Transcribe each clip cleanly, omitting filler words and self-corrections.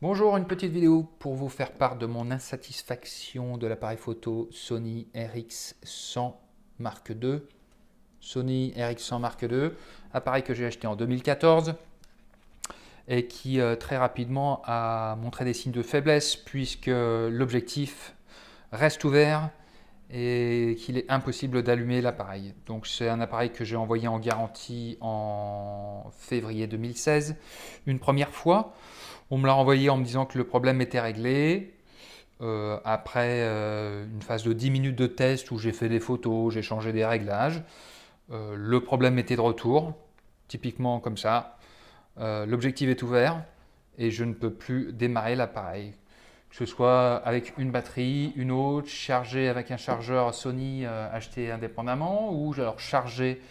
Bonjour, une petite vidéo pour vous faire part de mon insatisfaction de l'appareil photo Sony RX100 Mark II. Sony RX100 Mark II, appareil que j'ai acheté en 2014 et qui très rapidement a montré des signes de faiblesse puisque l'objectif reste ouvert et qu'il est impossible d'allumer l'appareil. Donc c'est un appareil que j'ai envoyé en garantie en février 2016 une première fois. On me l'a renvoyé en me disant que le problème était réglé. Après une phase de 10 minutes de test où j'ai fait des photos, j'ai changé des réglages, le problème était de retour, typiquement comme ça. L'objectif est ouvert et je ne peux plus démarrer l'appareil. Que ce soit avec une batterie, une autre, chargé avec un chargeur Sony acheté indépendamment ou alors chargé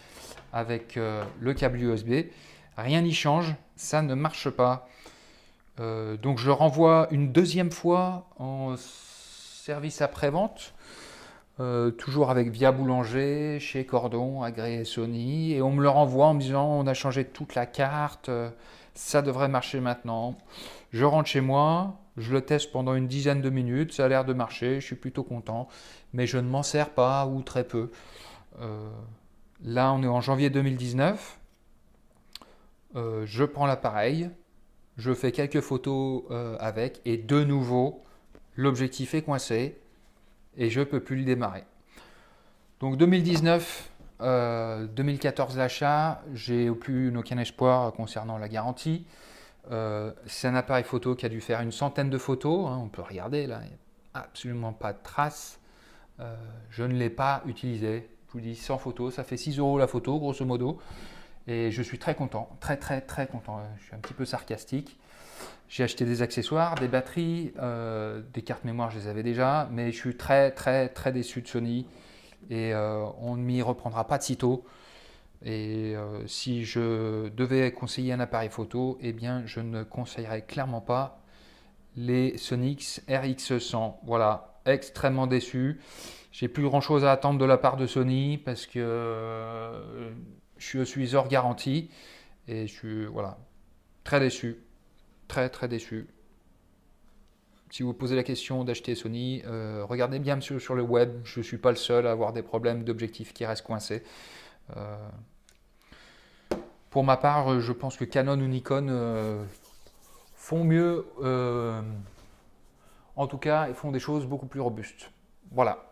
avec le câble USB, rien n'y change, ça ne marche pas. Donc je le renvoie une deuxième fois en service après-vente, toujours avec Via Boulanger, chez Cordon, agréé Sony, et on me le renvoie en me disant on a changé toute la carte, ça devrait marcher maintenant. Je rentre chez moi, je le teste pendant une dizaine de minutes, ça a l'air de marcher, je suis plutôt content, mais je ne m'en sers pas ou très peu. Euh, Là on est en janvier 2019, je prends l'appareil, je fais quelques photos avec et de nouveau, l'objectif est coincé et je ne peux plus le démarrer. Donc 2019, 2014 l'achat, j'ai plus aucun espoir concernant la garantie. C'est un appareil photo qui a dû faire une centaine de photos, hein, on peut regarder là, il n'y a absolument pas de traces. Je ne l'ai pas utilisé. Je vous dis 100 photos, ça fait 6 euros la photo grosso modo. Et je suis très content, très content. Je suis un petit peu sarcastique. J'ai acheté des accessoires, des batteries, des cartes mémoire, je les avais déjà, mais je suis très déçu de Sony et on ne m'y reprendra pas de sitôt. Et si je devais conseiller un appareil photo, eh bien je ne conseillerais clairement pas les Sonix RX100. Voilà, extrêmement déçu. J'ai plus grand chose à attendre de la part de Sony parce que je suis hors garantie et je suis voilà, très déçu, très déçu. Si vous posez la question d'acheter Sony, regardez bien sur le web. Je ne suis pas le seul à avoir des problèmes d'objectifs qui restent coincés. Euh, pour ma part, je pense que Canon ou Nikon font mieux. En tout cas, ils font des choses beaucoup plus robustes. Voilà.